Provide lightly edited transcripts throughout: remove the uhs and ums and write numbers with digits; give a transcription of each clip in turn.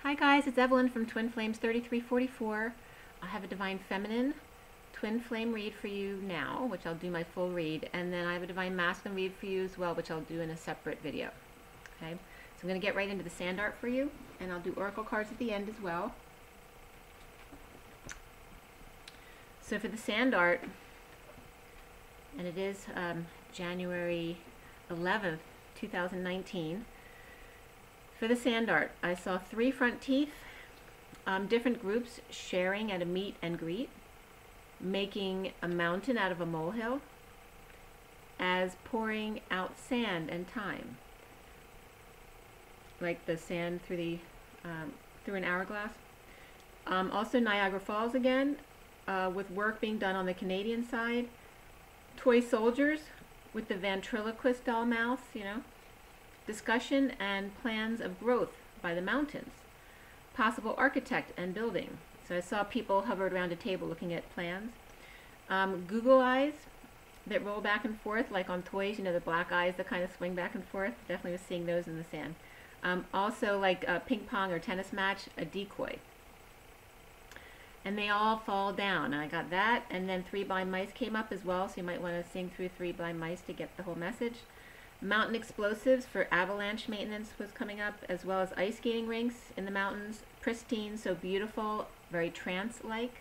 Hi guys, it's Evelyn from Twin Flames 3344. I have a Divine Feminine Twin Flame read for you now, which I'll do my full read, and then I have a Divine Masculine read for you as well, which I'll do in a separate video. Okay, so I'm going to get right into the sand art for you, and I'll do oracle cards at the end as well. So for the sand art, and it is January 11th, 2019. For the sand art, I saw 3 front teeth, different groups sharing at a meet and greet, making a mountain out of a molehill, as pouring out sand and time, like the sand through an hourglass. Also Niagara Falls again, with work being done on the Canadian side. Toy soldiers with the ventriloquist doll mouths, discussion and plans of growth by the mountains. Possible architect and building. So I saw people hovered around a table looking at plans. Google eyes that roll back and forth like on toys, the black eyes that kind of swing back and forth. Definitely was seeing those in the sand. Also like a ping pong or tennis match, a decoy. And they all fall down. And I got that. And then 3 blind mice came up as well, so you might want to sing through 3 blind mice to get the whole message. Mountain explosives for avalanche maintenance was coming up, as well as ice skating rinks in the mountains, pristine, so beautiful, very trance-like.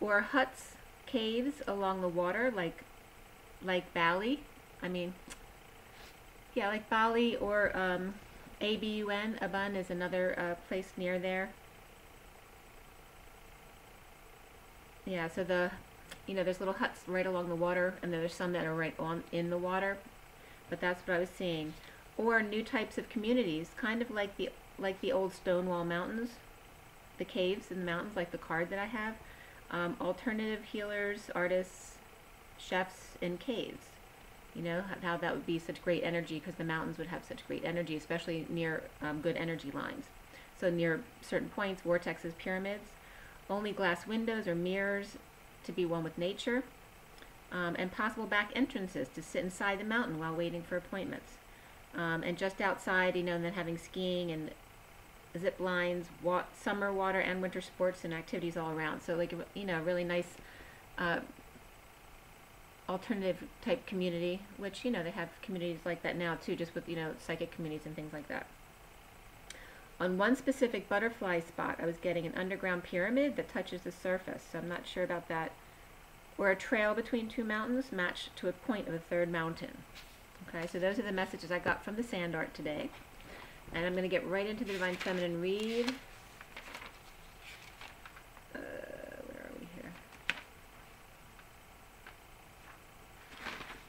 Or huts, caves along the water, like Bali. Like Bali, or Abun. Abun is another place near there. Yeah, so there's little huts right along the water, and there's some that are right in the water. But that's what I was seeing. Or new types of communities, kind of like the old Stonewall Mountains, the caves in the mountains, like the card that I have. Alternative healers, artists, chefs in caves. How that would be such great energy, because the mountains would have such great energy, especially near good energy lines. So near certain points, vortexes, pyramids. Only glass windows or mirrors to be one with nature. And possible back entrances to sit inside the mountain while waiting for appointments. And just outside, and then having skiing and zip lines, summer, water, and winter sports and activities all around. So really nice alternative type community, which, they have communities like that now too, just with, psychic communities and things like that. On one specific butterfly spot, I was getting an underground pyramid that touches the surface, so I'm not sure about that. Or a trail between 2 mountains matched to a point of a 3rd mountain. Okay, so those are the messages I got from the sand art today. And I'm going to get right into the Divine Feminine read. Where are we here?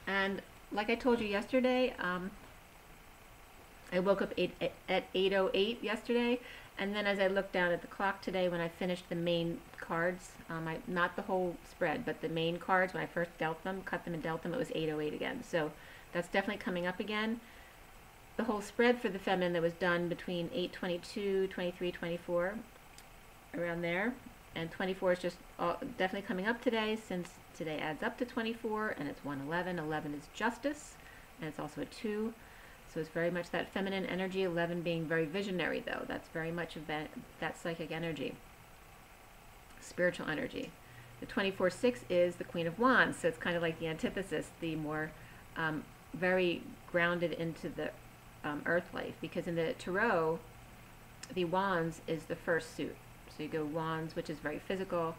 And like I told you yesterday, I woke up at 8:08 yesterday, and then as I looked down at the clock today when I finished the main cards, not the whole spread, but the main cards, when I first dealt them, cut them and dealt them, it was 8:08 again. So that's definitely coming up again. The whole spread for the feminine that was done between 8:22, 23, 24, around there, and 24 is just definitely coming up today, since today adds up to 24, and it's 111. 11 is justice, and it's also a 2. So it's very much that feminine energy, 11 being very visionary though. That's very much of that psychic energy, spiritual energy. The 24/6 is the Queen of Wands, so it's kind of like the antithesis, the more very grounded into the earth life, because in the Tarot, the Wands is the first suit. So you go Wands, which is very physical,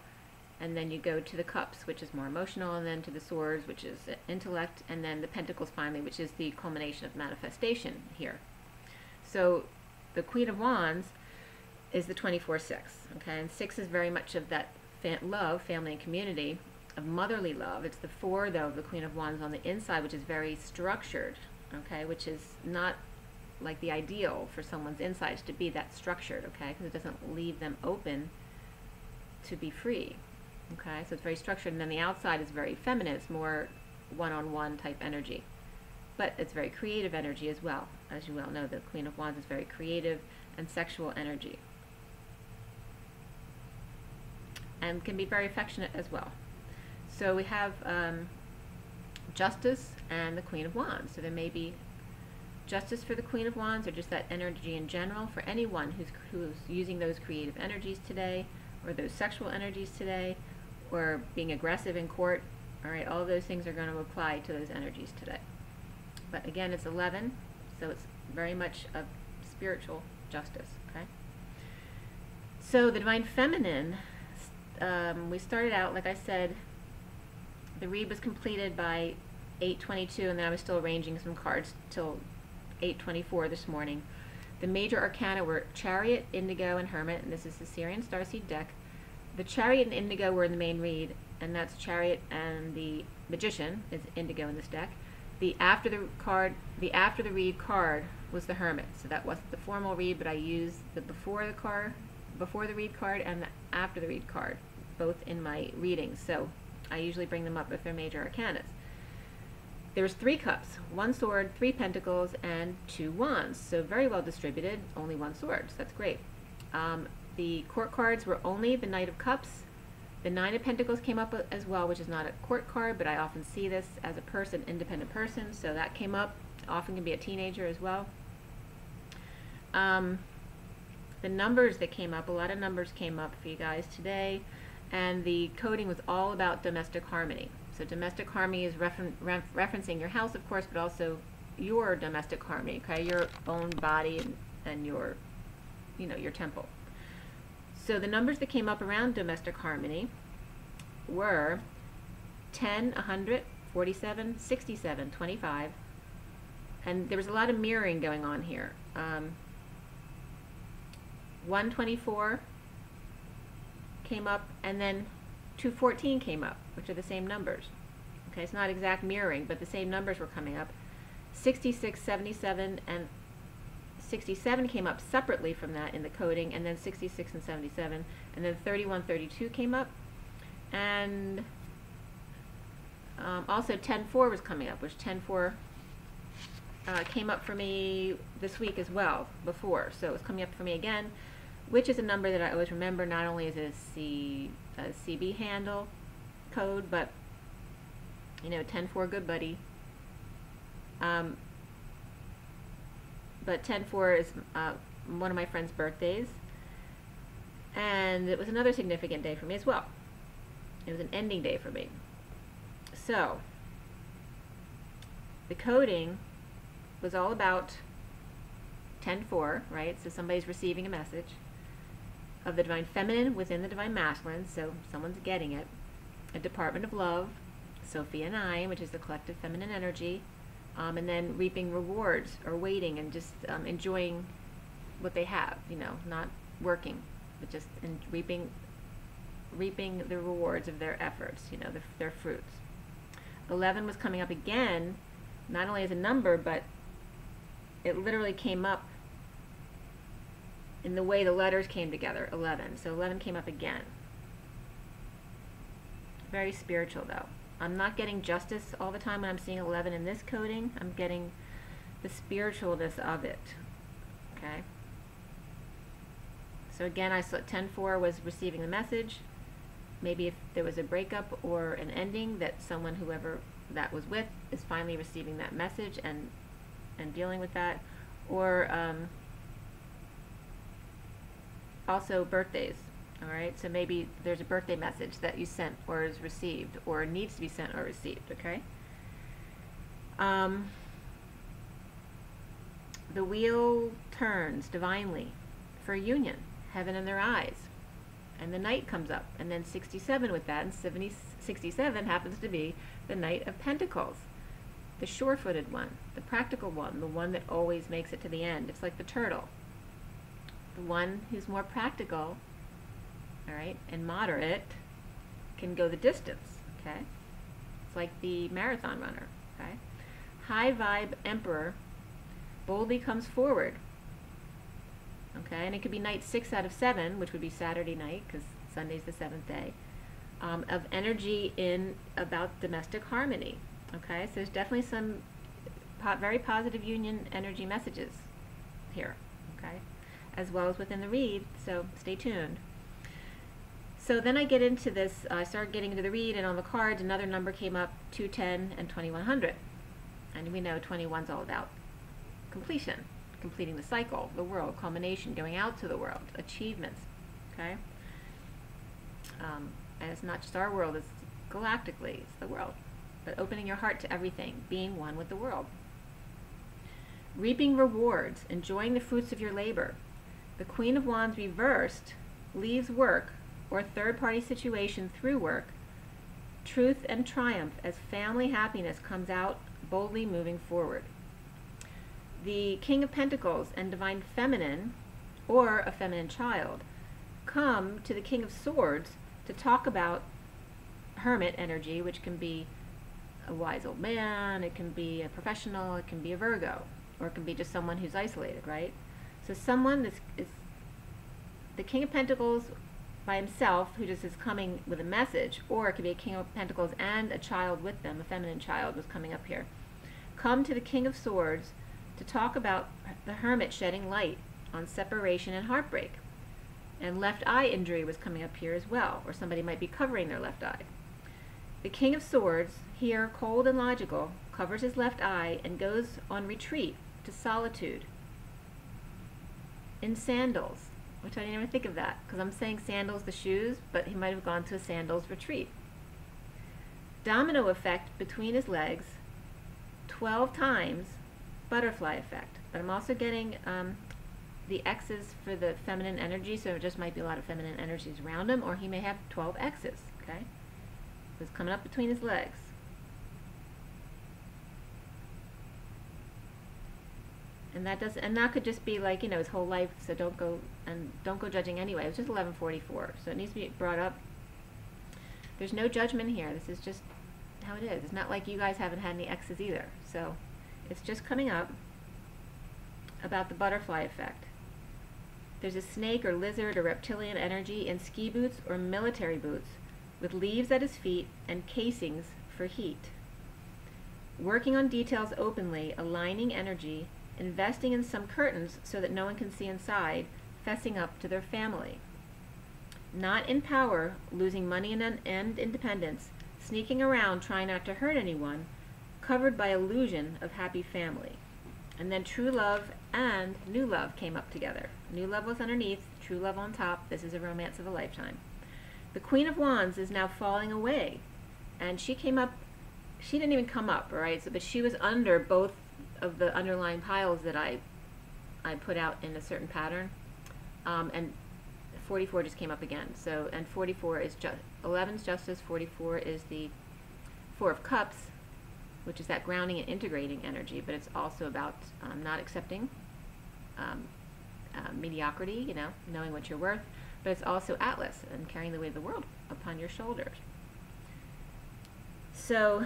and then you go to the Cups, which is more emotional, and then to the Swords, which is intellect, and then the Pentacles finally, which is the culmination of manifestation here. So the Queen of Wands is the 24/6, okay? And 6 is very much of that love, family and community, of motherly love. It's the 4, though, of the Queen of Wands on the inside, which is very structured, okay? Which is not like the ideal for someone's insides to be that structured, okay? Because it doesn't leave them open to be free. Okay, so it's very structured, and then the outside is very feminine. It's more one-on-one type energy. But it's very creative energy as well. As you well know, the Queen of Wands is very creative and sexual energy. And can be very affectionate as well. So we have Justice and the Queen of Wands. So there may be Justice for the Queen of Wands, or just that energy in general for anyone who's using those creative energies today, or those sexual energies today, or being aggressive in court. All right, all of those things are going to apply to those energies today. But again, it's 11, so it's very much of spiritual justice. Okay. So the Divine Feminine, we started out, like I said, the read was completed by 8:22, and then I was still arranging some cards till 8:24 this morning. The major arcana were Chariot, Indigo, and Hermit, and this is the Sirian Starseed deck. The Chariot and Indigo were in the main read, and that's Chariot, and the Magician is Indigo in this deck. The after the read card was the Hermit, so that wasn't the formal read, but I used the before the read card and the after the read card, both in my readings. So I usually bring them up if they're major arcanas. There was 3 cups, 1 sword, 3 pentacles, and 2 wands. So very well distributed, only 1 sword, so that's great. The court cards were only the Knight of Cups. The 9 of Pentacles came up as well, which is not a court card, but I often see this as a person, independent person, so that came up. Often can be a teenager as well. The numbers that came up, a lot of numbers came up for you guys today, and the coding was all about domestic harmony. So domestic harmony is referencing your house, of course, but also your domestic harmony, okay, your own body and your, your temple. So the numbers that came up around domestic harmony were 10, 100, 47, 67, 25, and there was a lot of mirroring going on here. 124 came up, and then 214 came up, which are the same numbers. Okay, it's not exact mirroring, but the same numbers were coming up. 66, 77, and 67 came up separately from that in the coding, and then 66 and 77, and then 31, 32 came up, and also 10-4 was coming up, which 10-4 came up for me this week as well, before, so it was coming up for me again, which is a number that I always remember. Not only is it a CB handle code, but 10-4, good buddy. But 10-4 is one of my friend's birthdays, and it was another significant day for me as well. It was an ending day for me. So the coding was all about 10-4, right? So somebody's receiving a message of the Divine Feminine within the Divine Masculine, so someone's getting it. A Department of Love, Sophia and I, which is the collective feminine energy, and then reaping rewards, or waiting and just enjoying what they have, not working, but just reaping the rewards of their efforts, their fruits. 11 was coming up again, not only as a number, but it literally came up in the way the letters came together, 11. So 11 came up again. Very spiritual, though. I'm not getting justice all the time when I'm seeing 11 in this coding. I'm getting the spiritualness of it. Okay? So again, I saw 10-4 was receiving the message. Maybe if there was a breakup or an ending, that someone, whoever that was with, is finally receiving that message and dealing with that. Or also birthdays. All right, so maybe there's a birthday message that you sent or is received or needs to be sent or received, okay? The wheel turns divinely for union, heaven in their eyes, and the Knight comes up, and then 67 with that, and 67 happens to be the Knight of Pentacles, the sure-footed one, the practical one, the one that always makes it to the end. It's like the turtle, the one who's more practical, all right, and moderate, can go the distance, okay? It's like the marathon runner, okay? High vibe Emperor boldly comes forward, okay? And it could be night 6 out of 7, which would be Saturday night, because Sunday's the 7th day, of energy in about domestic harmony, okay? So there's definitely some very positive union energy messages here, okay? As well as within the read, so stay tuned. So then I get into this, I started getting into the read, and on the cards another number came up, 210 and 2100. And we know 21's all about completion, completing the cycle, the world, culmination, going out to the world, achievements, okay? And it's not just our world, it's galactically, it's the world. But opening your heart to everything, being one with the world. Reaping rewards, enjoying the fruits of your labor. The Queen of Wands reversed leaves work or third-party situation through work, truth and triumph as family happiness comes out, boldly moving forward. The King of Pentacles and Divine Feminine, or a feminine child, come to the King of Swords to talk about Hermit energy, which can be a wise old man, it can be a professional, it can be a Virgo, or it can be just someone who's isolated, right? So someone that is the King of Pentacles by himself, who just is coming with a message, or it could be a King of Pentacles and a child with them, a feminine child was coming up here. Come to the King of Swords to talk about the Hermit shedding light on separation and heartbreak. And left eye injury was coming up here as well, or somebody might be covering their left eye. The King of Swords, here cold and logical, covers his left eye and goes on retreat to solitude in sandals, which I didn't even think of that, because I'm saying sandals, the shoes, but he might have gone to a sandals retreat. Domino effect between his legs, 12 times butterfly effect. But I'm also getting the X's for the feminine energy, so it just might be a lot of feminine energies around him, or he may have 12 X's, okay? It's coming up between his legs. And that could just be like, you know, his whole life, so don't go judging anyway. It was just 11:44, so it needs to be brought up. There's no judgment here. This is just how it is. It's not like you guys haven't had any X's either. So it's just coming up about the butterfly effect. There's a snake or lizard or reptilian energy in ski boots or military boots with leaves at his feet and casings for heat. Working on details openly, aligning energy, investing in some curtains so that no one can see inside, fessing up to their family. Not in power, losing money and independence, sneaking around trying not to hurt anyone, covered by illusion of happy family. And then true love and new love came up together. New love was underneath, true love on top. This is a romance of a lifetime. The Queen of Wands is now falling away. And she came up, she didn't even come up, all right? So, but she was under both of the underlying piles that I put out in a certain pattern. And 44 just came up again. So, and 44 is 11's Justice, 44 is the Four of Cups, which is that grounding and integrating energy, but it's also about not accepting mediocrity, you know, knowing what you're worth, but it's also Atlas and carrying the weight of the world upon your shoulders. So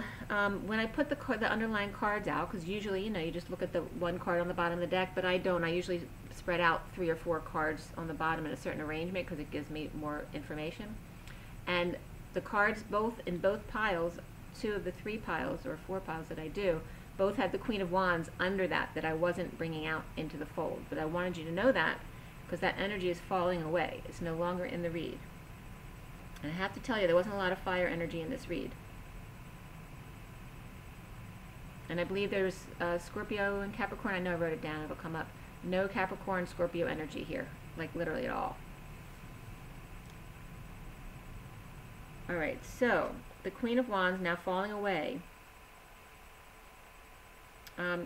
when I put the underlying cards out, because usually, you know, you just look at the one card on the bottom of the deck, but I don't. I usually spread out 3 or 4 cards on the bottom in a certain arrangement because it gives me more information. And the cards in both piles, 2 of the 3 piles or 4 piles that I do, both had the Queen of Wands under that I wasn't bringing out into the fold. But I wanted you to know that because that energy is falling away. It's no longer in the read. And I have to tell you, there wasn't a lot of fire energy in this read. And I believe there's Scorpio and Capricorn. I know I wrote it down. It'll come up. No Capricorn, Scorpio energy here, like literally at all. All right, so the Queen of Wands now falling away.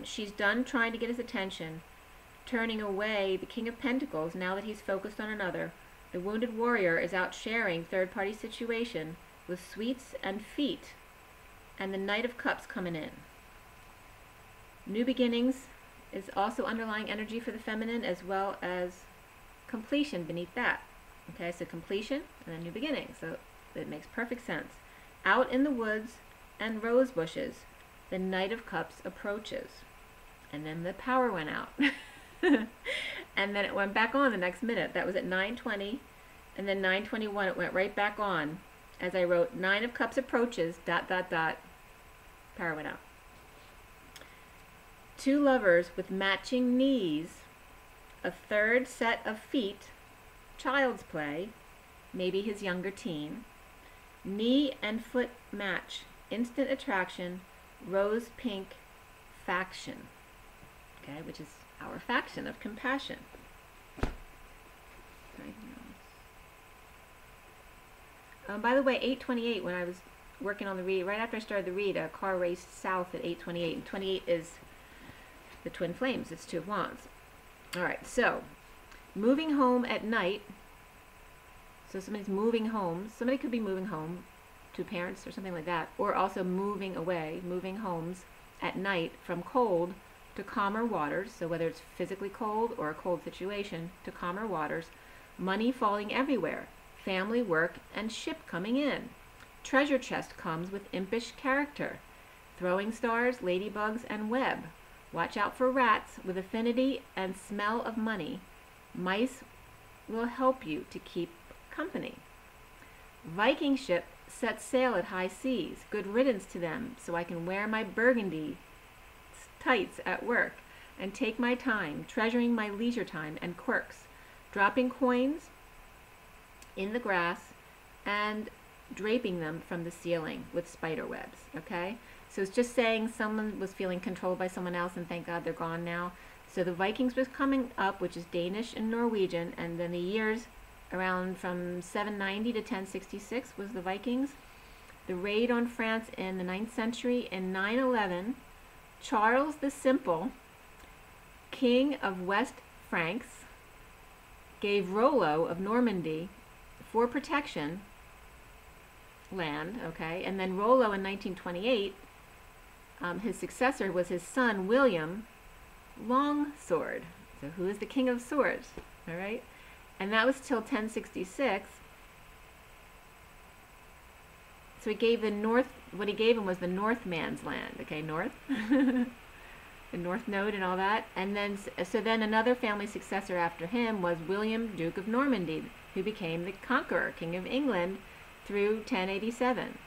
She's done trying to get his attention, turning away the King of Pentacles now that he's focused on another. The wounded warrior is out sharing third-party situation with sweets and feet, and the Knight of Cups coming in. New beginnings is also underlying energy for the feminine, as well as completion beneath that. Okay, so completion and then new beginnings. So it makes perfect sense. Out in the woods and rose bushes, the Knight of Cups approaches. And then the power went out. And then it went back on the next minute. That was at 9:20. And then 9:21 it went right back on as I wrote 9 of Cups approaches, ... Power went out. 2 lovers with matching knees, a third set of feet, child's play, maybe his younger teen, knee and foot match, instant attraction, rose pink faction. okay, which is our faction of compassion. By the way, 828, when I was working on the read, right after I started the read, a car raced south at 828, and 28 is the twin flames. It's 2 of wands. All right, so moving home at night. So somebody's moving home. Somebody could be moving home, 2 parents or something like that, or also moving away, moving homes at night from cold to calmer waters. So whether it's physically cold or a cold situation, to calmer waters. Money falling everywhere. Family, work, and ship coming in. Treasure chest comes with impish character. Throwing stars, ladybugs, and web. Watch out for rats with affinity and smell of money. Mice will help you to keep company. Viking ship sets sail at high seas. Good riddance to them, so I can wear my burgundy tights at work and take my time, treasuring my leisure time and quirks. Dropping coins in the grass and draping them from the ceiling with spider webs, okay? So it's just saying someone was feeling controlled by someone else, and thank God they're gone now. So the Vikings was coming up, which is Danish and Norwegian, and then the years around from 790 to 1066 was the Vikings. The raid on France in the 9th century. In 911, Charles the Simple, king of West Franks, gave Rollo of Normandy for protection land, okay? And then Rollo in 1928, his successor was his son William Longsword. So who is the king of swords? All right, and that was till 1066. So he gave the north. What he gave him was the Northman's land. Okay, north, the North Node and all that. And then so then another family successor after him was William, Duke of Normandy, who became the conqueror, king of England, through 1087.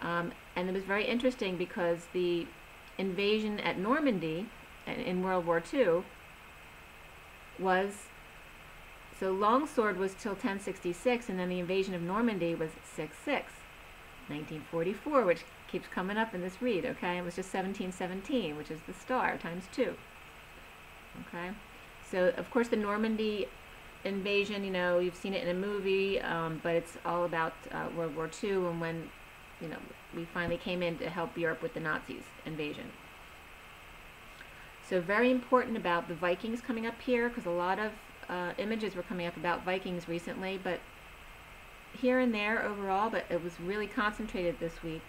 And it was very interesting because the invasion at Normandy in World War II was, so Longsword was till 1066, and then the invasion of Normandy was 66, 1944, which keeps coming up in this read, okay? It was just 1717, which is the star times 2. Okay? So, of course, the Normandy invasion, you know, you've seen it in a movie, but it's all about World War II and when, you know, we finally came in to help Europe with the Nazis invasion. So very important about the Vikings coming up here, because a lot of images were coming up about Vikings recently, but here and there overall, but it was really concentrated this week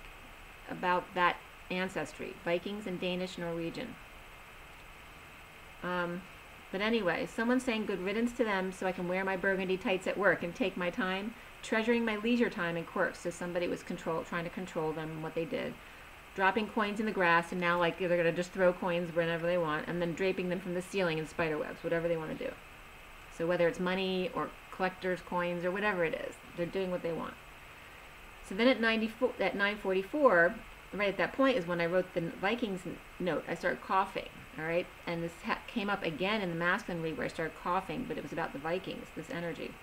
about that ancestry, Vikings and Danish, Norwegian. But anyway, someone's saying good riddance to them so I can wear my burgundy tights at work and take my time, treasuring my leisure time and quirks. So somebody was trying to control them and what they did. Dropping coins in the grass, and now like they're going to just throw coins whenever they want, and then draping them from the ceiling in spider webs, whatever they want to do. So whether it's money or collector's coins or whatever it is, they're doing what they want. So then at 944, right at that point is when I wrote the Vikings note. I started coughing, all right? And this came up again in the masculine read where I started coughing, but it was about the Vikings, this energy.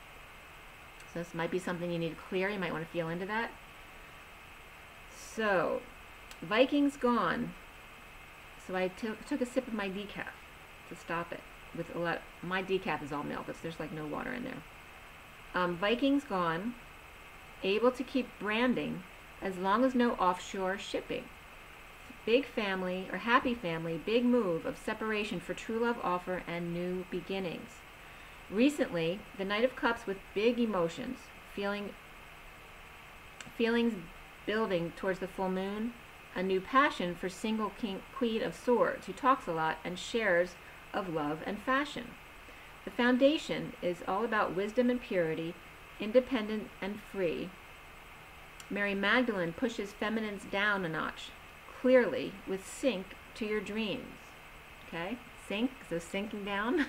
So this might be something you need to clear. You might want to feel into that. So, Vikings gone. So I took a sip of my decaf to stop it. With a lot, my decaf is all milk. There's like no water in there. Vikings gone. Able to keep branding as long as no offshore shipping. Big family, or happy family, big move of separation for true love offer and new beginnings. Recently, the Knight of Cups with big emotions, feelings building towards the full moon, a new passion for single Queen of Swords, who talks a lot and shares of love and fashion. The foundation is all about wisdom and purity, independent and free. Mary Magdalene pushes feminines down a notch, clearly with sync to your dreams. Okay? Sync, so sinking down,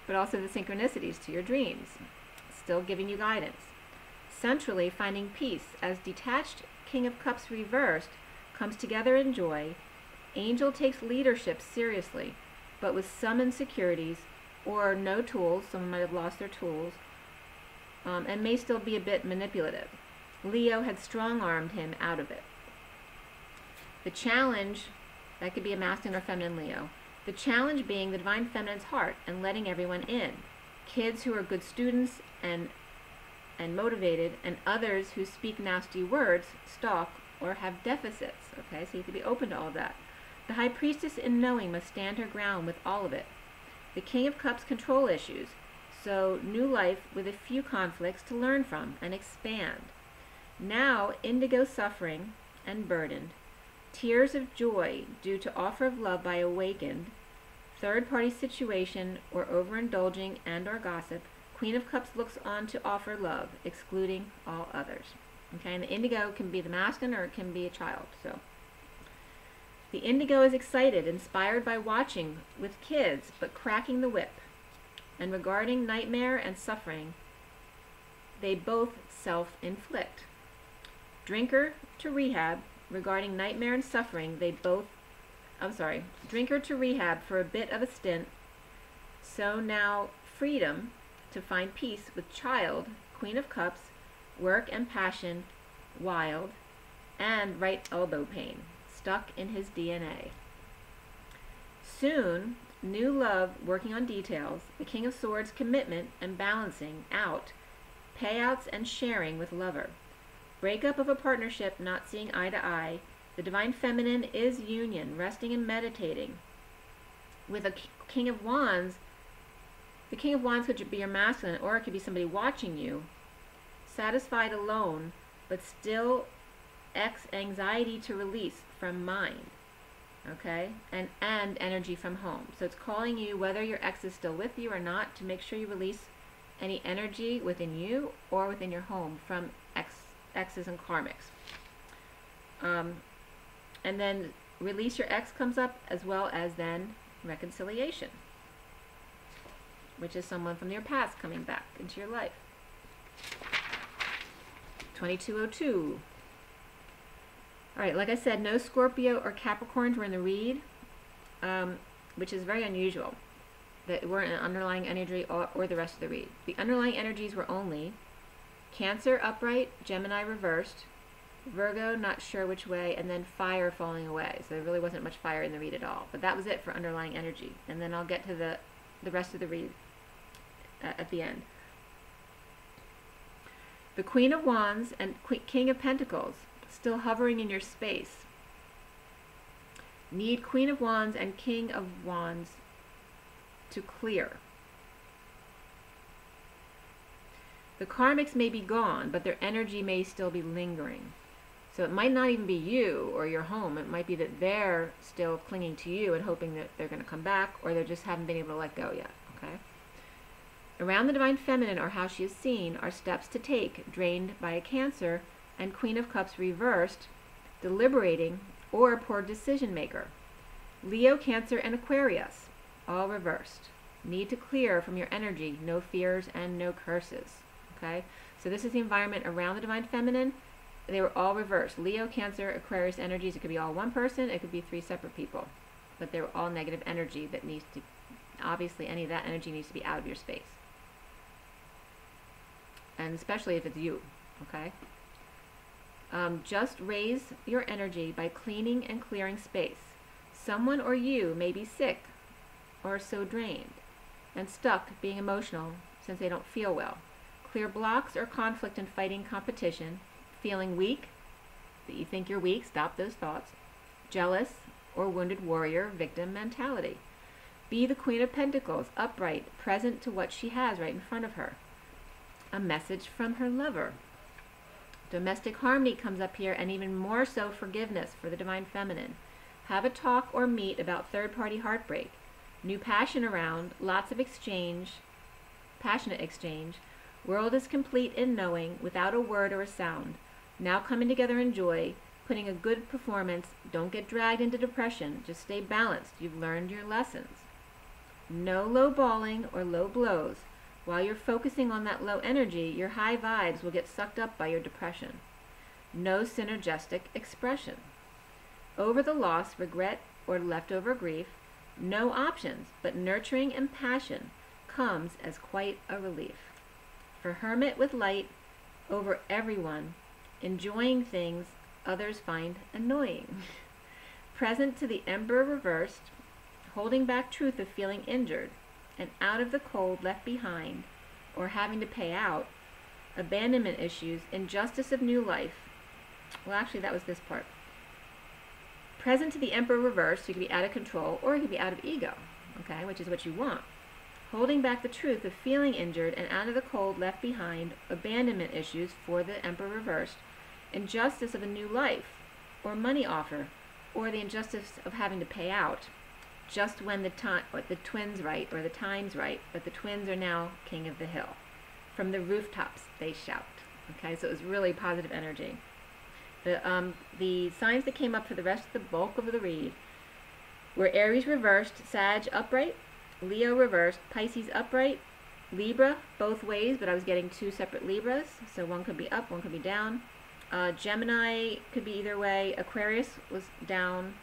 but also the synchronicities to your dreams. Still giving you guidance. Centrally, finding peace as detached King of Cups reversed comes together in joy. Angel takes leadership seriously, but with some insecurities or no tools. Someone might have lost their tools, and may still be a bit manipulative. Leo had strong-armed him out of it. The challenge, that could be a masculine or feminine Leo. The challenge being the Divine Feminine's heart and letting everyone in. Kids who are good students and motivated, and others who speak nasty words, stalk, or have deficits. Okay, so you have to be open to all of that. The High Priestess in knowing must stand her ground with all of it. The King of Cups control issues, so new life with a few conflicts to learn from and expand. Now indigo suffering and burdened, tears of joy due to offer of love by awakened, third-party situation or overindulging and or gossip. Queen of Cups looks on to offer love, excluding all others. Okay, and the indigo can be the masculine or it can be a child. So the indigo is excited, inspired by watching with kids, but cracking the whip. And regarding nightmare and suffering, they both self-inflict. Drinker to rehab, regarding nightmare and suffering, drinker to rehab for a bit of a stint. So now freedom to find peace with child, Queen of Cups, work and passion, wild, and right elbow pain, stuck in his DNA. Soon, new love working on details, the King of Swords commitment and balancing out, payouts and sharing with lover. Breakup of a partnership not seeing eye to eye. The Divine Feminine is union, resting and meditating. With a King of Wands, the King of Wands could be your masculine, or it could be somebody watching you, satisfied alone, but still anxiety to release from mind, okay, and energy from home. So it's calling you, whether your ex is still with you or not, to make sure you release any energy within you or within your home from exes and karmics. And then release your ex comes up, as well as then reconciliation, which is someone from your past coming back into your life. 2202. All right, like I said, no Scorpio or Capricorns were in the read, which is very unusual. That weren't an underlying energy or the rest of the read. The underlying energies were only Cancer upright, Gemini reversed, Virgo not sure which way, and then fire falling away. So there really wasn't much fire in the read at all. But that was it for underlying energy. And then I'll get to the rest of the read at the end. The Queen of Wands and King of Pentacles still hovering in your space. Need Queen of Wands and King of Wands to clear. The karmics may be gone, but their energy may still be lingering. So it might not even be you or your home. It might be that they're still clinging to you and hoping that they're going to come back, or they just haven't been able to let go yet. Okay. Around the Divine Feminine, or how she is seen, are steps to take, drained by a Cancer and Queen of Cups reversed, deliberating, or a poor decision maker. Leo, Cancer, and Aquarius, all reversed. Need to clear from your energy, no fears and no curses. Okay, so this is the environment around the Divine Feminine. They were all reversed. Leo, Cancer, Aquarius energies. It could be all one person. It could be 3 separate people. But they were all negative energy that needs to, obviously any of that energy needs to be out of your space. And especially if it's you, okay? Just raise your energy by cleaning and clearing space. Someone or you may be sick or so drained and stuck being emotional since they don't feel well. Clear blocks or conflict and fighting competition. Feeling weak, that you think you're weak, stop those thoughts. Jealous or wounded warrior, victim mentality. Be the Queen of Pentacles, upright, present to what she has right in front of her. A message from her lover. Domestic harmony comes up here, and even more so forgiveness for the Divine Feminine. Have a talk or meet about third-party heartbreak. New passion around, lots of exchange, passionate exchange. World is complete in knowing, without a word or a sound. Now coming together in joy, putting a good performance. Don't get dragged into depression. Just stay balanced. You've learned your lessons. No low balling or low blows. While you're focusing on that low energy, your high vibes will get sucked up by your depression. No synergistic expression. Over the loss, regret, or leftover grief. No options, but nurturing and passion comes as quite a relief. For hermit with light over everyone, enjoying things others find annoying. Present to the Emperor reversed, holding back truth of feeling injured and out of the cold left behind or having to pay out, abandonment issues, injustice of new life. Well, actually, that was this part. Present to the Emperor reversed, you could be out of control or you could be out of ego, okay, which is what you want. Holding back the truth of feeling injured and out of the cold left behind, abandonment issues for the Emperor reversed, injustice of a new life or money offer, or the injustice of having to pay out just when the twins right or the time's right, but the twins are now king of the hill. From the rooftops they shout. Okay, so it was really positive energy. The signs that came up for the rest of the bulk of the read were Aries reversed, Sag upright, Leo reversed, Pisces upright, Libra both ways, but I was getting two separate Libras, so one could be up, one could be down. Gemini could be either way, Aquarius was down,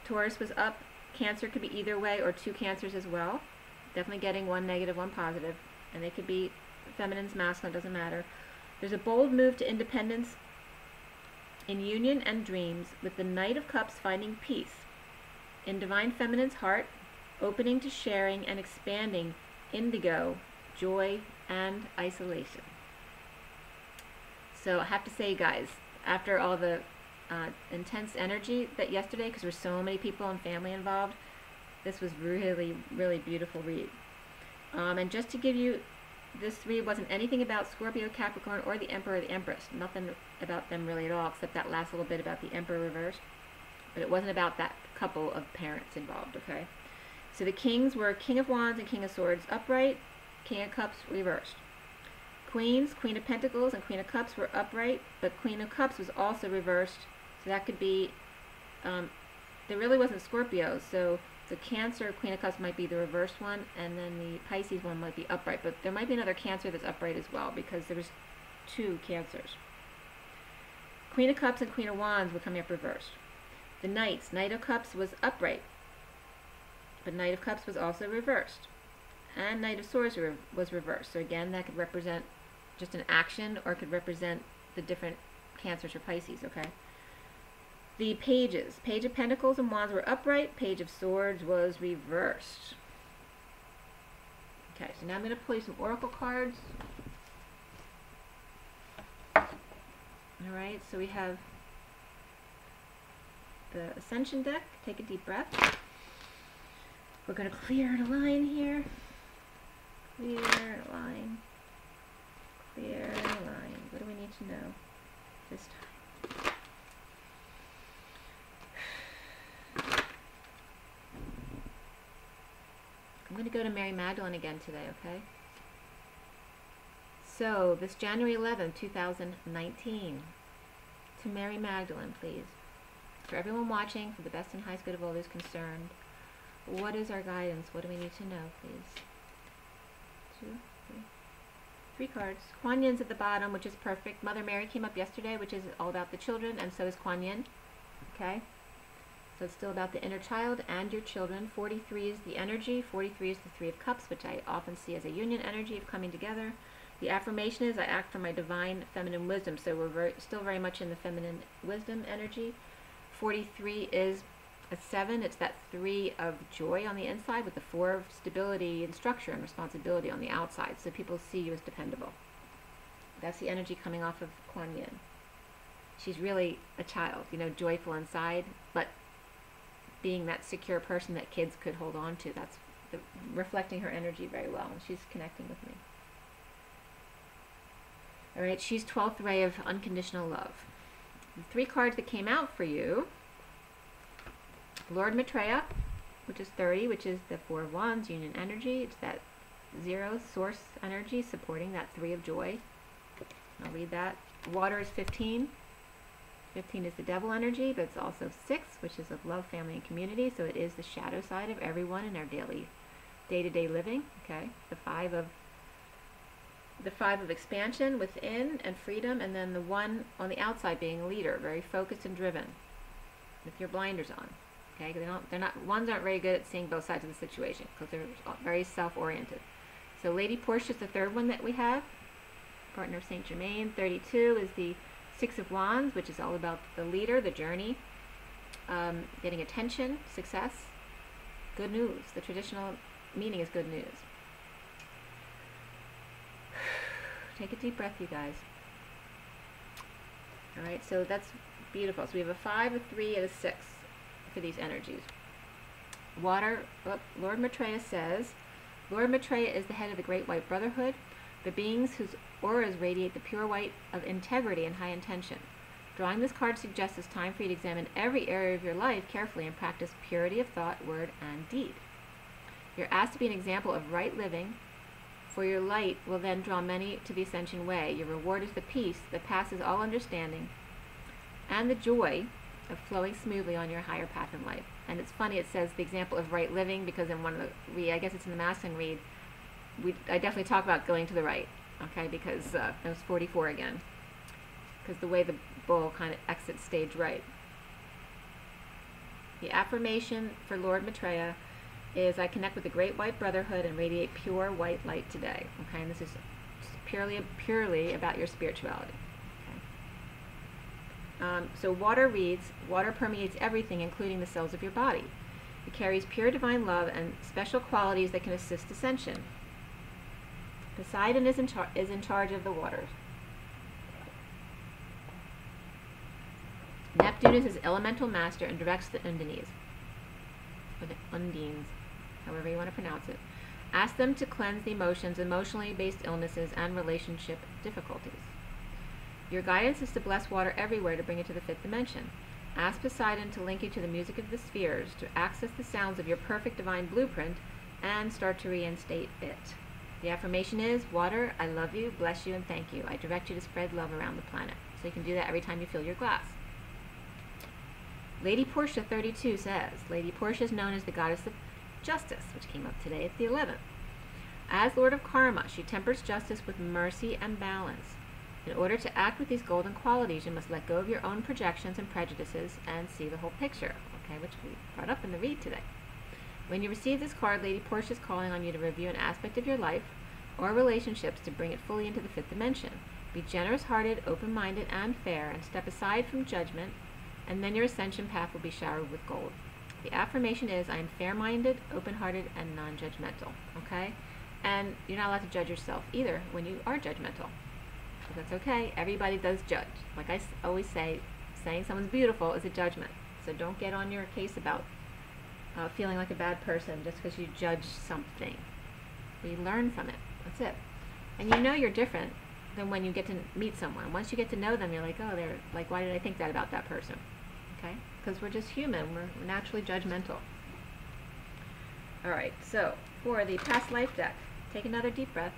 Taurus was up, Cancer could be either way, or two Cancers as well. Definitely getting one negative, one positive, and they could be feminines, masculine, doesn't matter. There's a bold move to independence in union and dreams, with the Knight of Cups finding peace in divine feminine's heart, opening to sharing and expanding indigo, joy, and isolation. So I have to say, guys, after all the intense energy that yesterday, because there were so many people and family involved, this was really, really beautiful read. And just to give you, this read wasn't anything about Scorpio, Capricorn, or the Emperor or the Empress. Nothing about them really at all, except that last little bit about the Emperor reversed. But it wasn't about that couple of parents involved, okay? So the kings were King of Wands and King of Swords upright, King of Cups reversed. Queens, Queen of Pentacles and Queen of Cups were upright, but Queen of Cups was also reversed. So that could be, there really wasn't Scorpio, so the Cancer, Queen of Cups might be the reversed one, and then the Pisces one might be upright. But there might be another Cancer that's upright as well, because there was two Cancers. Queen of Cups and Queen of Wands were coming up reversed. The Knights, Knight of Cups was upright, but Knight of Cups was also reversed. And Knight of Swords was reversed. So again, that could represent just an action, or it could represent the different Cancers or Pisces, okay? The Pages, Page of Pentacles and Wands were upright, Page of Swords was reversed. Okay, so now I'm going to pull you some oracle cards. Alright, so we have the Ascension deck. Take a deep breath. We're going to clear a line here. Clear a line. Clear a line. What do we need to know this time? I'm going to go to Mary Magdalene again today, okay? So, this January 11th, 2019, to Mary Magdalene, please. For everyone watching, for the best and highest good of all those concerned, what is our guidance? What do we need to know, please? 2, 3 cards. Kuan Yin's at the bottom, which is perfect. Mother Mary came up yesterday, which is all about the children, and so is Kuan Yin. Okay? So it's still about the inner child and your children. 43 is the energy. 43 is the Three of Cups, which I often see as a union energy of coming together. The affirmation is, I act from my divine feminine wisdom. So we're still very much in the feminine wisdom energy. 43 is a 7. It's that 3 of joy on the inside with the 4 of stability and structure and responsibility on the outside. So people see you as dependable. That's the energy coming off of Kuan Yin. She's really a child, you know, joyful inside, but being that secure person that kids could hold on to. That's reflecting her energy very well, and she's connecting with me. All right, she's 12th ray of unconditional love. The 3 cards that came out for you, Lord Maitreya, which is 30, which is the 4 of Wands, union energy. It's that 0 source energy supporting that 3 of joy. I'll read that. Water is 15. 15 is the devil energy, but it's also 6, which is of love, family, and community. So it is the shadow side of everyone in our daily, day-to-day living. Okay, the 5 of expansion within and freedom, and then the 1 on the outside being a leader, very focused and driven, with your blinders on. Okay, ones aren't very good at seeing both sides of the situation because they're very self-oriented. So Lady Portia is the 3rd one that we have, partner of Saint Germain. 32 is the 6 of Wands, which is all about the leader, the journey, getting attention, success. Good news. The traditional meaning is good news. Take a deep breath, you guys. All right, so that's beautiful. So we have a 5, a 3, and a 6 for these energies. Water, Lord Maitreya says, Lord Maitreya is the head of the Great White Brotherhood, the beings whose auras radiate the pure white of integrity and high intention. Drawing this card suggests it's time for you to examine every area of your life carefully and practice purity of thought, word, and deed. You're asked to be an example of right living, for your light will then draw many to the ascension way. Your reward is the peace that passes all understanding and the joy of flowing smoothly on your higher path in life. And it's funny, it says the example of right living, because in one of the, I guess it's in the masculine read, I definitely talk about going to the right, okay, because it was 44 again, because the way the bull kind of exits stage right. The affirmation for Lord Maitreya is, I connect with the Great White Brotherhood and radiate pure white light today. Okay, and this is purely about your spirituality. Okay. So water reads, water permeates everything, including the cells of your body. It carries pure divine love and special qualities that can assist ascension. Poseidon is in charge of the waters. Neptune is his elemental master and directs the Undines, or the Undines, however you want to pronounce it. Ask them to cleanse the emotions, emotionally based illnesses, and relationship difficulties. Your guidance is to bless water everywhere to bring it to the 5th dimension. Ask Poseidon to link you to the music of the spheres, to access the sounds of your perfect divine blueprint, and start to reinstate it. The affirmation is, water, I love you, bless you, and thank you. I direct you to spread love around the planet. So you can do that every time you fill your glass. Lady Portia 32 says, Lady Portia is known as the goddess of justice, which came up today at the 11th. As Lord of Karma, she tempers justice with mercy and balance. In order to act with these golden qualities, you must let go of your own projections and prejudices and see the whole picture, okay, which we brought up in the read today. When you receive this card, Lady Portia is calling on you to review an aspect of your life or relationships to bring it fully into the 5th dimension. Be generous-hearted, open-minded, and fair, and step aside from judgment, and then your ascension path will be showered with gold. The affirmation is, I am fair-minded, open-hearted, and non-judgmental, okay? And you're not allowed to judge yourself either when you are judgmental. So that's okay. Everybody does judge. Like I always say, saying someone's beautiful is a judgment. So don't get on your case about feeling like a bad person just because you judge something. We learn from it. That's it. And you know you're different than when you get to meet someone. Once you get to know them, you're like, oh, they're like, why did I think that about that person? Okay? Because we're just human. We're naturally judgmental. All right. So for the past life deck, take another deep breath.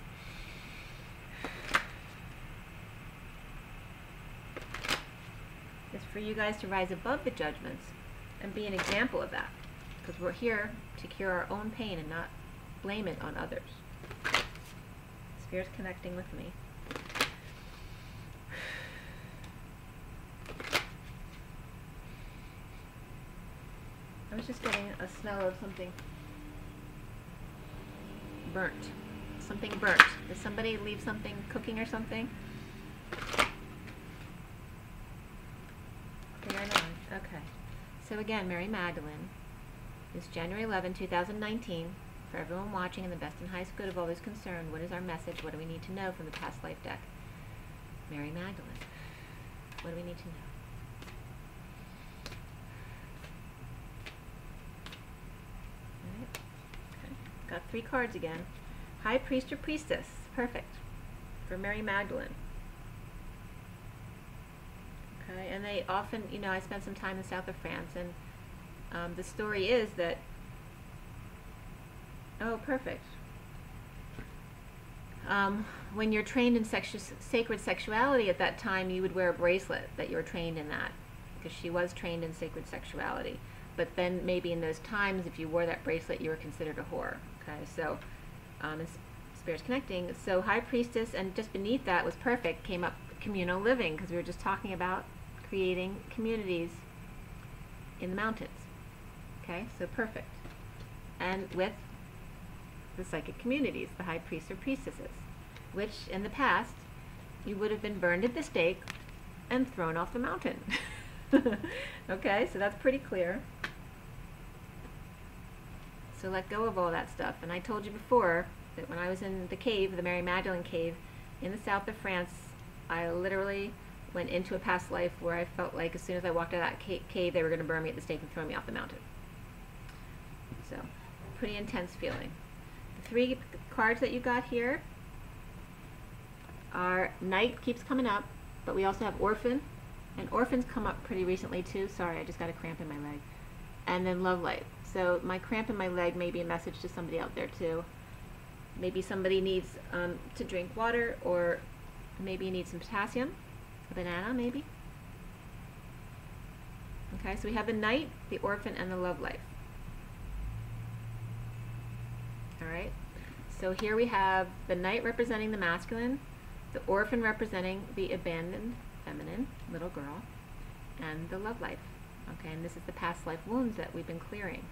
It's for you guys to rise above the judgments and be an example of that. Because we're here to cure our own pain and not blame it on others. Spirit's connecting with me. I was just getting a smell of something burnt. Something burnt. Did somebody leave something cooking or something? Okay. So again, Mary Magdalene. It's January 11, 2019. For everyone watching, and the best and highest good of all those concerned, what is our message? What do we need to know from the past life deck? Mary Magdalene. What do we need to know? Alright. Okay. Got 3 cards again. High Priest or Priestess. Perfect. For Mary Magdalene. Okay. And they often, you know, I spent some time in the south of France, and the story is that, oh, perfect. When you're trained in sacred sexuality at that time, you would wear a bracelet that you were trained in that, because she was trained in sacred sexuality. But then maybe in those times, if you wore that bracelet, you were considered a whore. Okay, so Spirit's connecting. So High Priestess, and just beneath that was perfect, came up communal living, because we were just talking about creating communities in the mountains. Okay, so perfect. And with the psychic communities, the high priests or priestesses, which in the past you would have been burned at the stake and thrown off the mountain. Okay, so that's pretty clear. So let go of all that stuff. And I told you before that when I was in the cave, the Mary Magdalene cave, in the south of France, I literally went into a past life where I felt like as soon as I walked out of that cave, they were going to burn me at the stake and throw me off the mountain. So, pretty intense feeling. The 3 cards that you got here are Knight keeps coming up, but we also have Orphan. And Orphan's come up pretty recently too. Sorry, I just got a cramp in my leg. And then Love Light. So my cramp in my leg may be a message to somebody out there too. Maybe somebody needs to drink water, or maybe you need some potassium. A banana, maybe. Okay, so we have the Knight, the Orphan, and the Love Life. Alright, so here we have the Knight representing the masculine, the Orphan representing the abandoned feminine little girl, and the Love Life. Okay, and this is the past life wounds that we've been clearing.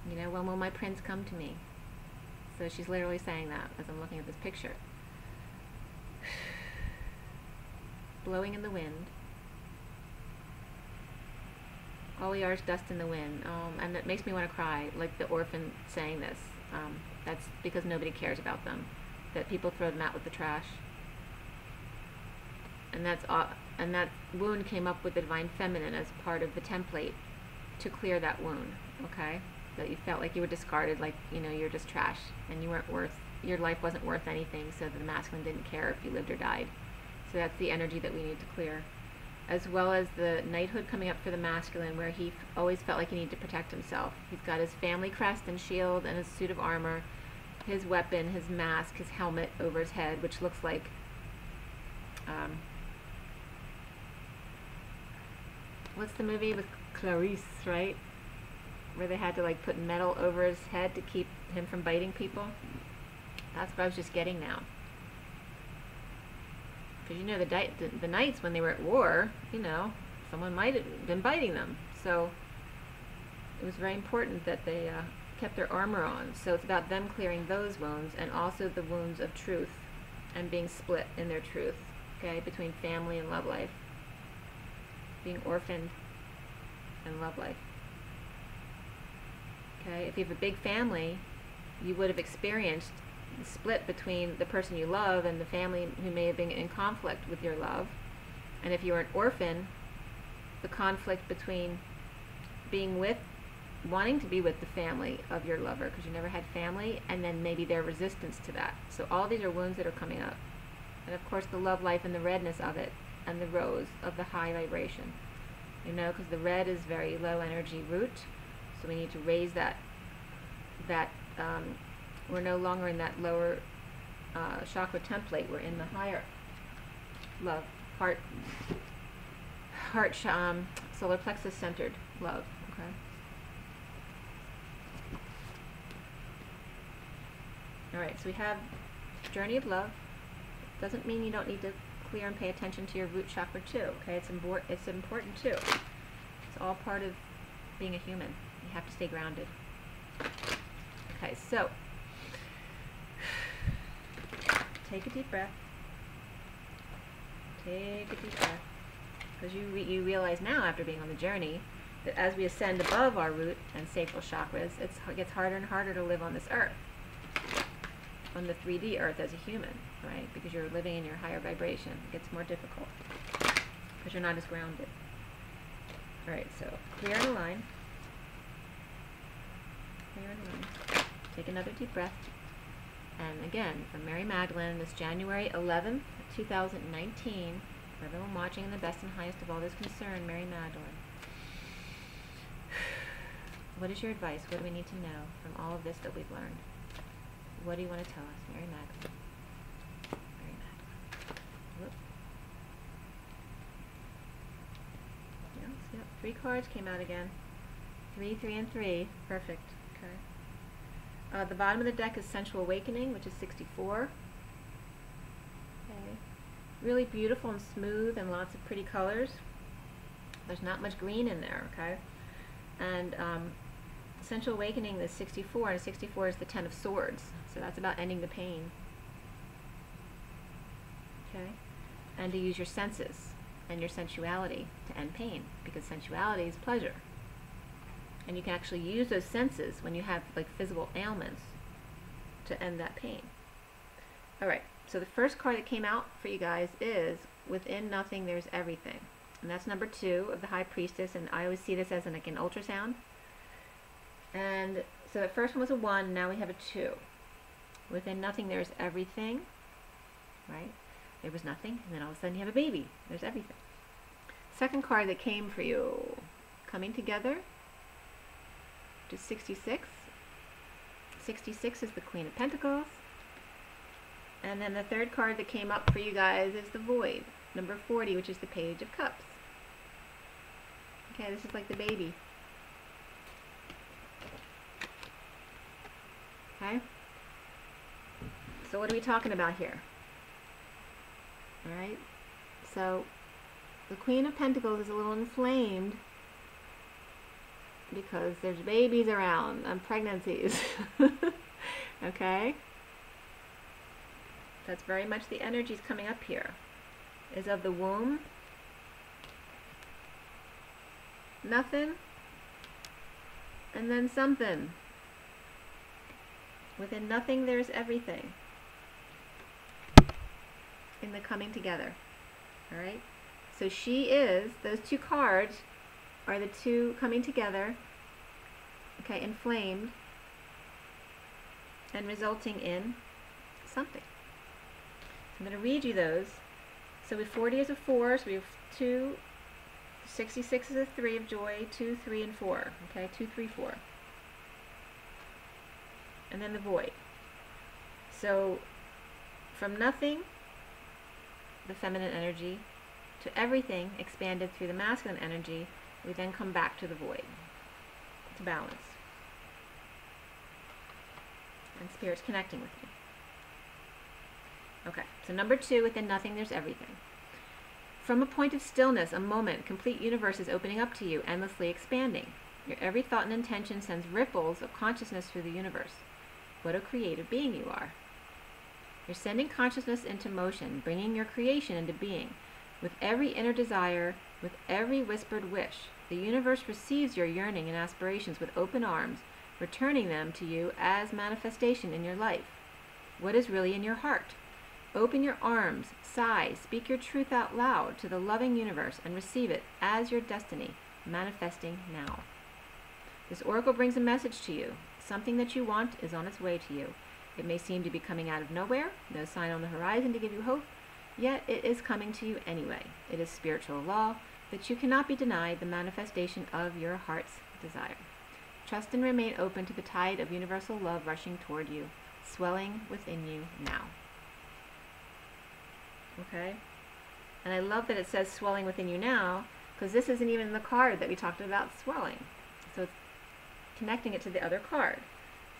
You know, when will my prince come to me? So she's literally saying that as I'm looking at this picture. Blowing in the wind. All we are is dust in the wind. And it makes me want to cry, like the Orphan saying this. That's because nobody cares about them. That people throw them out with the trash. And that wound came up with the Divine Feminine as part of the template to clear that wound, okay? That you felt like you were discarded, like, you know, you're just trash, and you weren't worth, your life wasn't worth anything, so the masculine didn't care if you lived or died. So that's the energy that we need to clear. As well as the knighthood coming up for the masculine, where he always felt like he needed to protect himself. He's got his family crest and shield and his suit of armor, his weapon, his mask, his helmet over his head, which looks like what's the movie with Clarice, right? Where they had to like put metal over his head to keep him from biting people. That's what I was just getting now. Because you know the knights, when they were at war, you know, someone might have been biting them. So it was very important that they kept their armor on. So it's about them clearing those wounds, and also the wounds of truth and being split in their truth, okay, between family and love life. Being orphaned and love life. Okay, if you have a big family, you would have experienced the split between the person you love and the family who may have been in conflict with your love. And if you're an orphan, the conflict between being with, wanting to be with the family of your lover because you never had family, and then maybe their resistance to that. So all these are wounds that are coming up. And of course the love life and the redness of it, and the rose of the high vibration, you know, because the red is very low energy root, so we need to raise that we're no longer in that lower chakra template, we're in the higher love, heart solar plexus centered love, okay? Alright, so we have journey of love. Doesn't mean you don't need to clear and pay attention to your root chakra too, okay? It's important too. It's all part of being a human. You have to stay grounded. Okay, so take a deep breath. Take a deep breath. Because you realize now, after being on the journey, that as we ascend above our root and sacral chakras, it gets harder and harder to live on this earth, on the 3D earth as a human, right? Because you're living in your higher vibration. It gets more difficult because you're not as grounded. All right, so clear and align. Clear and align. Take another deep breath. And again, from Mary Magdalene, this January 11th, 2019, for everyone watching in the best and highest of all this concern, Mary Magdalene. What is your advice? What do we need to know from all of this that we've learned? What do you want to tell us, Mary Magdalene? Mary Magdalene. Whoop. Yes, yep. 3 cards came out again. 3, 3, and 3. Perfect. Okay. The bottom of the deck is Sensual Awakening, which is 64. Okay. Really beautiful and smooth and lots of pretty colors. There's not much green in there, okay? And Sensual Awakening is 64, and 64 is the 10 of Swords. So that's about ending the pain. Okay? And to use your senses and your sensuality to end pain, because sensuality is pleasure. And you can actually use those senses when you have like physical ailments to end that pain. All right, so the first card that came out for you guys is Within Nothing There's Everything. And that's number 2 of the High Priestess, and I always see this as like an ultrasound. And so the first one was a 1, now we have a 2. Within nothing there's everything, right? There was nothing, and then all of a sudden you have a baby. There's everything. Second card that came for you, Coming Together, to 66. 66 is the Queen of Pentacles. And then the third card that came up for you guys is the Void, number 40, which is the Page of Cups. Okay, this is like the baby. Okay? So what are we talking about here? Alright? So, the Queen of Pentacles is a little inflamed because there's babies around and pregnancies. Okay? That's very much the energies coming up here. Is of the womb. Nothing. And then something. Within nothing there's everything. In the coming together. Alright? So she is, those two cards are the two coming together, okay, inflamed, and resulting in something. So I'm going to read you those. So with 40 is a 4, so we have 2, 66 is a 3 of joy, 2, 3, and 4. Okay, 2, 3, 4. And then the Void. So from nothing, the feminine energy, to everything expanded through the masculine energy, we then come back to the Void, to balance. And Spirit's connecting with you. Okay, so number 2, within nothing there's everything. From a point of stillness, a moment, complete universe is opening up to you, endlessly expanding. Your every thought and intention sends ripples of consciousness through the universe. What a creative being you are. You're sending consciousness into motion, bringing your creation into being. With every inner desire, with every whispered wish, the universe receives your yearning and aspirations with open arms, returning them to you as manifestation in your life. What is really in your heart? Open your arms, sigh, speak your truth out loud to the loving universe and receive it as your destiny, manifesting now. This oracle brings a message to you. Something that you want is on its way to you. It may seem to be coming out of nowhere, no sign on the horizon to give you hope, yet it is coming to you anyway. It is spiritual law that you cannot be denied the manifestation of your heart's desire. Trust and remain open to the tide of universal love rushing toward you, swelling within you now. Okay? And I love that it says swelling within you now, because this isn't even the card that we talked about swelling. So it's connecting it to the other card.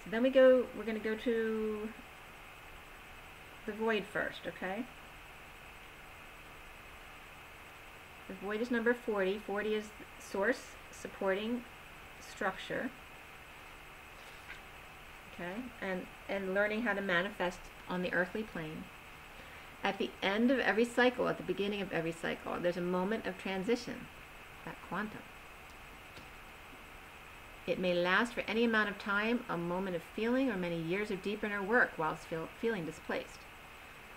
So then we're going to go to the Void first, okay? The Void is number 40. 40 is source, supporting, structure. Okay? And learning how to manifest on the earthly plane. At the end of every cycle, at the beginning of every cycle, there's a moment of transition, that quantum. It may last for any amount of time, a moment of feeling, or many years of deep inner work whilst feeling displaced.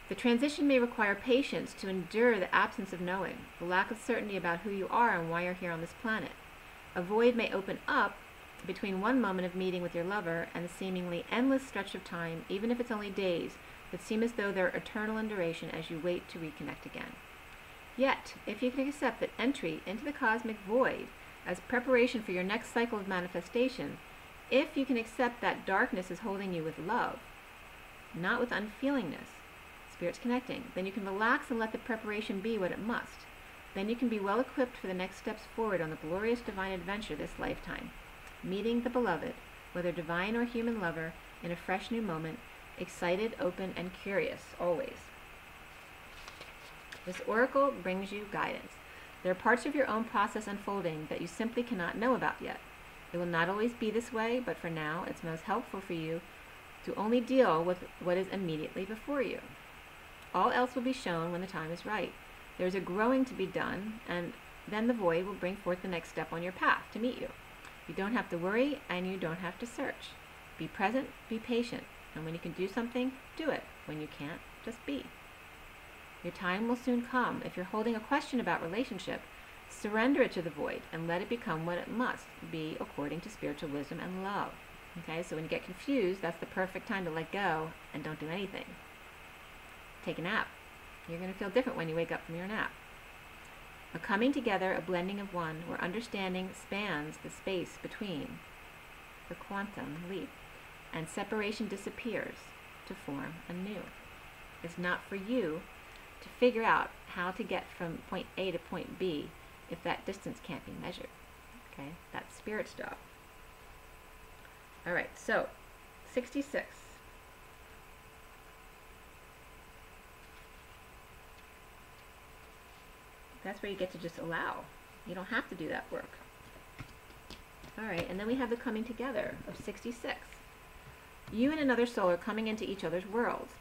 The transition may require patience to endure the absence of knowing, the lack of certainty about who you are and why you're here on this planet. A void may open up between one moment of meeting with your lover and the seemingly endless stretch of time, even if it's only days, that seem as though they're eternal in duration as you wait to reconnect again. Yet, if you can accept that entry into the cosmic void as preparation for your next cycle of manifestation, if you can accept that darkness is holding you with love, not with unfeelingness, Spirit's connecting, then you can relax and let the preparation be what it must. Then you can be well equipped for the next steps forward on the glorious divine adventure this lifetime, meeting the beloved, whether divine or human lover, in a fresh new moment, excited, open, and curious, always. This oracle brings you guidance. There are parts of your own process unfolding that you simply cannot know about yet. It will not always be this way, but for now, it's most helpful for you to only deal with what is immediately before you. All else will be shown when the time is right. There is a growing to be done, and then the void will bring forth the next step on your path to meet you. You don't have to worry, and you don't have to search. Be present, be patient, and when you can do something, do it. When you can't, just be. Your time will soon come. If you're holding a question about relationship, surrender it to the void and let it become what it must be according to spiritual wisdom and love. Okay, so when you get confused, that's the perfect time to let go and don't do anything. Take a nap. You're going to feel different when you wake up from your nap. A coming together, a blending of one, where understanding spans the space between, the quantum leap, and separation disappears to form anew. It's not for you to figure out how to get from point A to point B if that distance can't be measured. Okay, that's spirit's job. All right, so 66. That's where you get to just allow. You don't have to do that work. All right, and then we have the coming together of 66. You and another soul are coming into each other's worlds.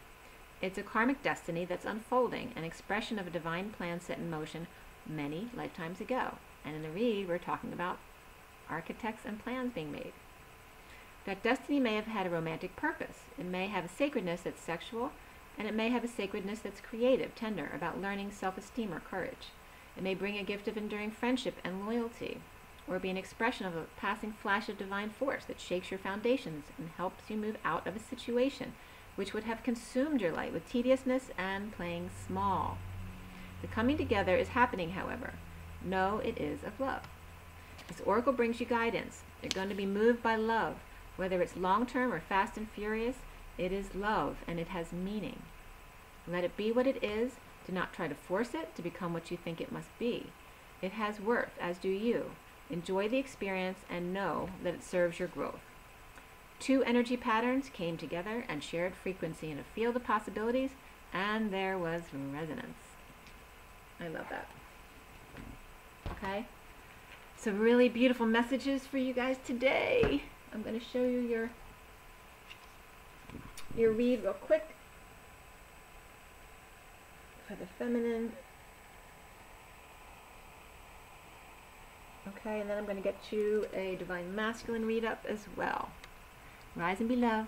It's a karmic destiny that's unfolding, an expression of a divine plan set in motion many lifetimes ago. And in the read, we're talking about architects and plans being made. That destiny may have had a romantic purpose. It may have a sacredness that's sexual, and it may have a sacredness that's creative, tender, about learning self-esteem or courage. It may bring a gift of enduring friendship and loyalty, or be an expression of a passing flash of divine force that shakes your foundations and helps you move out of a situation which would have consumed your life with tediousness and playing small. The coming together is happening, however. Know it is of love. This oracle brings you guidance. You're going to be moved by love. Whether it's long-term or fast and furious, it is love, and it has meaning. Let it be what it is. Do not try to force it to become what you think it must be. It has worth, as do you. Enjoy the experience and know that it serves your growth. Two energy patterns came together and shared frequency in a field of possibilities, and there was resonance. I love that. Okay? Some really beautiful messages for you guys today. I'm going to show you your read real quick for the feminine. Okay, and then I'm going to get you a divine masculine read up as well. Rise and be love.